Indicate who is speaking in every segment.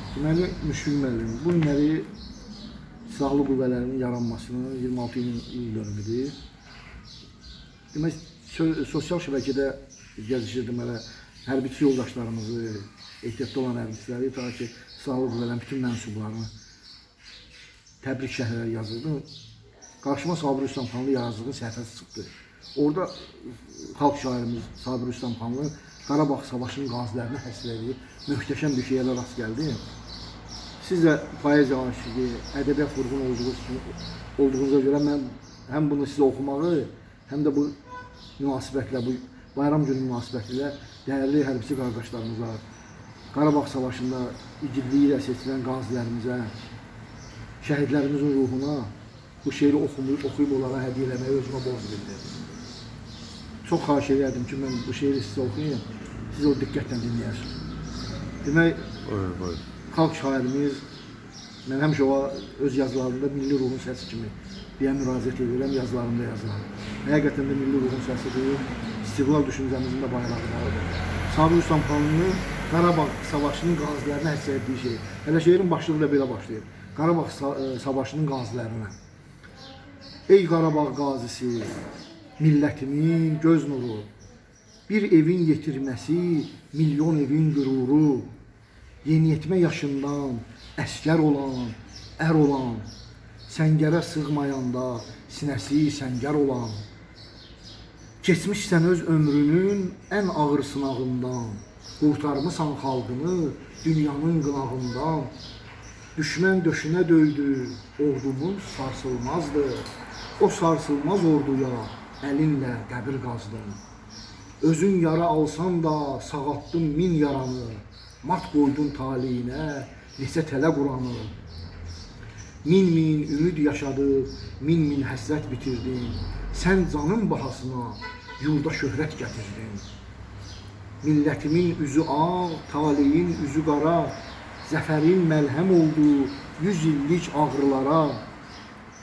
Speaker 1: Deməli, Müşfiq müəllim, bu günləri silahlı qüvvələrin yaranmasının 26 il dönümüdür. Demək, sosial şəbəkədə gəzişir deməli, hərbiçi yoldaşlarımızı, ehtiyatda olan hərbiçiləri, ta ki, silahlı qüvvələrin bütün mənsublarını təbrik şəhərləri yazıldı. Qarşıma Sabir Rüstəmxanlı yazdığı səhifəsi çıxdı. Orada xalq şairimiz Sabir Rüstəmxanlı Qarabağ Savaşının qazilərini həsr edib, möhtəşəm bir şeylərə rast gəldi. Siz də poeziya aşığı, ədəbiyyat vurğun olduğunuza görə mən həm bunu sizə oxumağı, həm də bu münasibətlə, bu bayram günü münasibətilə dəyərli hərbiçi qardaşlarımıza, Qarabağ Savaşında igidliyi ilə seçilən qazilərimizə, şəhidlərimizin ruhuna bu şeiri oxuyub onlara hədiyyə eləməyi özümə borc bildim. Çox xahiş edirdim ki, mən bu şeiri sizə oxuyayım, siz o diqqətlə dinləyərsiniz. Demək, xalq şairimiz, mən həmişə o öz yazılarında milli ruhun səsi kimi deyə müraciət edirəm, yazılarımda yazıram. Həqiqətən də milli ruhun səsidir, istiqlal düşüncəmizin də bayraqlarıdır. Sabir Rüstəmxanlı Qarabağ Savaşının qazilərinə həsr etdiyi şey. Hələ şeirin başlığı da belə başlayır. Qarabağ Savaşının qazilərinə. Ey Qarabağ qazisi, millətimin göz nuru, bir evin yetirməsi, milyon evin qüruru, yeniyetmə yaşından əskər olan, ər olan, səngərə sığmayanda sinəsi səngər olan, keçmişsən öz ömrünün ən ağır sınağından, qurtarmısan xalqını dünyanın qınağından, düşmən döşünə döydü, ordumuz sarsılmazdı, o sarsılmaz orduya əlinlə qəbir qazdın. Özün yara alsan da sağaltdın min yaranı, mat qoydun taliyinə neçə tələ quranı. Min ümid yaşadıb, min həsrət bitirdin, sən canın bahasına yurda şöhrət gətirdin. Millətimin üzü ağ, taliyin üzü qara, zəfərin məlhəm oldu 100 illik ağrılara.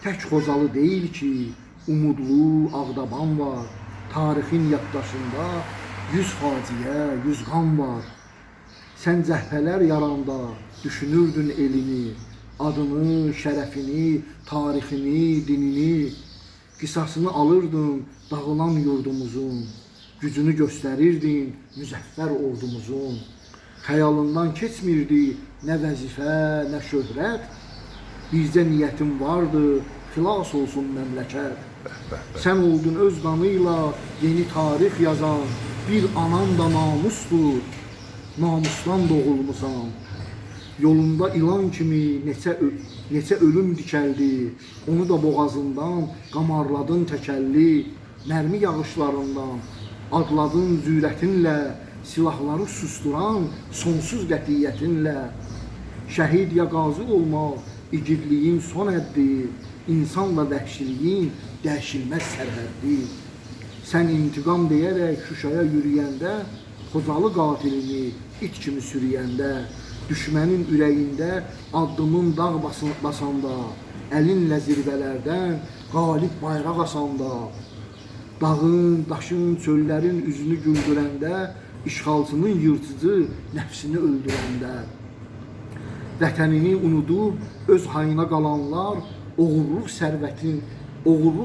Speaker 1: Tək Xozalı deyil ki, umudlu Ağdaban var, tarixin yaddaşında 100 faciə, 100 qan var. Sən cəhbələr yaranda düşünürdün elini, adını, şərəfini, tarixini, dinini, qisasını alırdın dağılan yurdumuzun, gücünü göstərirdin müzəffər ordumuzun. Xəyalından keçmirdi nə vəzifə, nə şöhrət, bizcə niyyətin vardı, xilas olsun məmləkət. Sən oldun öz qanıyla yeni tarix yazan, bir anan da namusdur, namusdan doğulmusan. Yolunda ilan kimi neçə ölüm dikəldi, onu da boğazından qamarladın təkəlli, mərmi yağışlarından adladın zürətinlə, silahları susturan sonsuz qətiyyətinlə. Şəhid ya qazi olmaq igidliyin son həddi, insanla vəhşiliyin dəyişilməz sərhəddi. Sən intiqam deyərək Şuşaya yürüyəndə, Xozalı qatilini it kimi sürüyəndə, düşmənin ürəyində addımın dağ basanda, əlinlə zirvələrdən qalib bayraq asanda, dağın, daşın, çöllərin üzünü güldürəndə, işğalçının yırtıcı nəfsini öldürəndə, vətənini unudub öz hayına qalanlar, oğurluq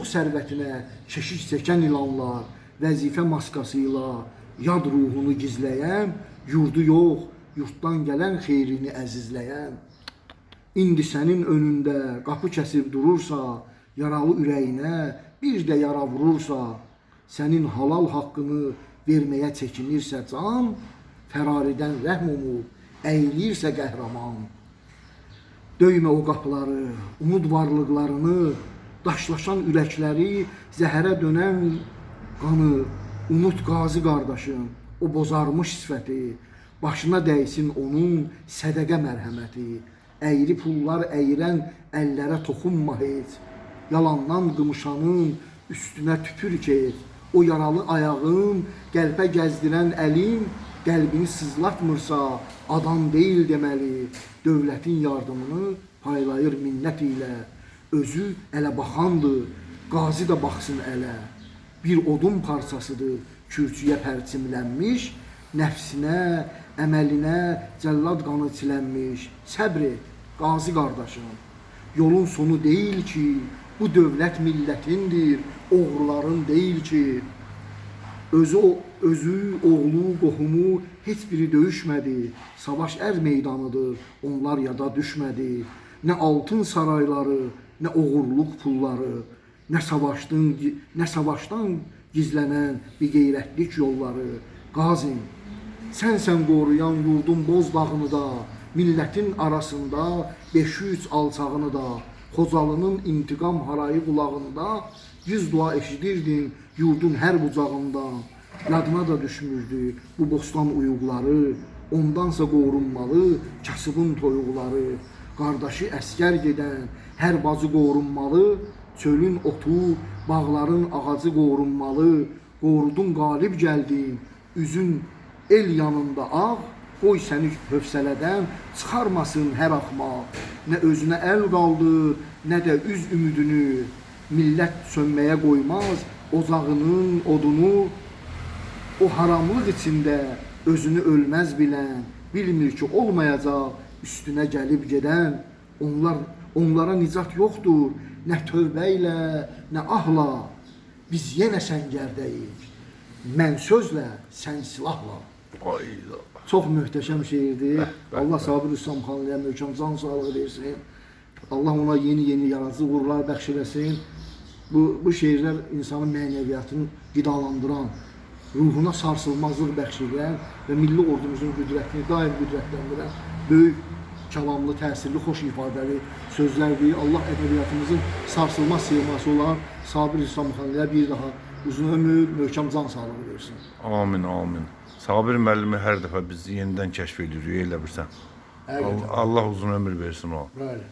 Speaker 1: sərvətinə keşiş çəkən ilanlar, vəzifə maskasıyla yad ruhunu gizləyən, yurdu yox, yurtdan gələn xeyrini əzizləyən. İndi sənin önündə qapı kəsib durursa, yaralı ürəyinə bir də yara vurursa, sənin halal haqqını verməyə çəkinirsə can, fəraridən rəhm umub əyilirsə qəhrəman. Döymə o qapıları, umud varlıqlarını, daşlaşan ürəkləri, zəhərə dönən qanı, unut qazi qardaşım, o bozarmış sifəti, başına dəysin onun sədəqə mərhəməti, əyri pullar əyirən əllərə toxunma heç, yalandan qımışanın üstünə tüpür kes, o yaralı ayağın, qəlbə gəzdirən əlin, qəlbini sızlatmırsa adam deyil deməli, dövlətin yardımını paylayır minnət ilə, özü ələ baxandır, qazi də baxsın ələ, bir odun parçasıdır, kürçüyə pərçimlənmiş, nəfsinə, əməlinə cəllad qanı çilənmiş. Səbr et, qazi qardaşım. Yolun sonu deyil ki, bu dövlət millətindir, oğruların deyil ki. Özü, oğlu, qohumu heç biri döyüşmədi. Savaş ər meydanıdır, onlar yada düşmədi. Nə altın sarayları, nə oğurluq pulları, nə savaşdan gizlənən bir qeyrətlik yolları. Qazim, sənsən qoruyan yurdun bozdağını da, millətin arasında 500 alçağını da, Xocalının intiqam harayı qulağında, 100 dua eşidirdin yurdun hər bucağından. Yadına da düşmürdü bu bostan uyuqları, ondansa qorunmalı kasıbın toyuqları. Qardaşı əskər gedən hər bacı qorunmalı, çölün otu, bağların ağacı qorunmalı. Qorudun qalib gəldin, üzün el yanında ağ, qoy səni hövsələdən çıxarmasın hər axmaq. Nə özünə əl qaldır, nə də üz ümidini, millət sönməyə qoymaz ocağının odunu. O haramlıq içində özünü ölməz bilən, bilmir ki olmayacaq üstünə gəlib gedən. Onlara nicat yoxdur, nə tövbə ilə, nə ahla. Biz yenə səngərdəyik, mən sözlə, sən silahla. Çox möhtəşəm şeirdir. Allah Sabir Rüstəmxanlıya möhkəm can sağlığı versin. Allah ona yeni yaradıcı uğurlar bəxş eləsin. Bu şeirlər insanın mənəviyyatını qidalandıran, ruhuna sarsılmazlıq bəxş edən və milli ordumuzun qüdrətini daim qüdrətləndirən böyük kəlamlı, təsirli, xoş ifadəli sözlərdir. Allah ədəbiyyatımızın sarsılmaz siması olan Sabir Rüstəmxanlıya bir daha uzun ömür, möhkəm can sağlığı versin.
Speaker 2: Amin, amin. Sabir müəllimi hər dəfə bizi yenidən kəşf edirik, elə bilsən. Allah uzun ömür versin o.
Speaker 1: Bəli.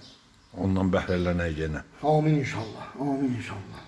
Speaker 2: Ondan bəhrələnək yenə.
Speaker 1: Amin inşallah, amin inşallah.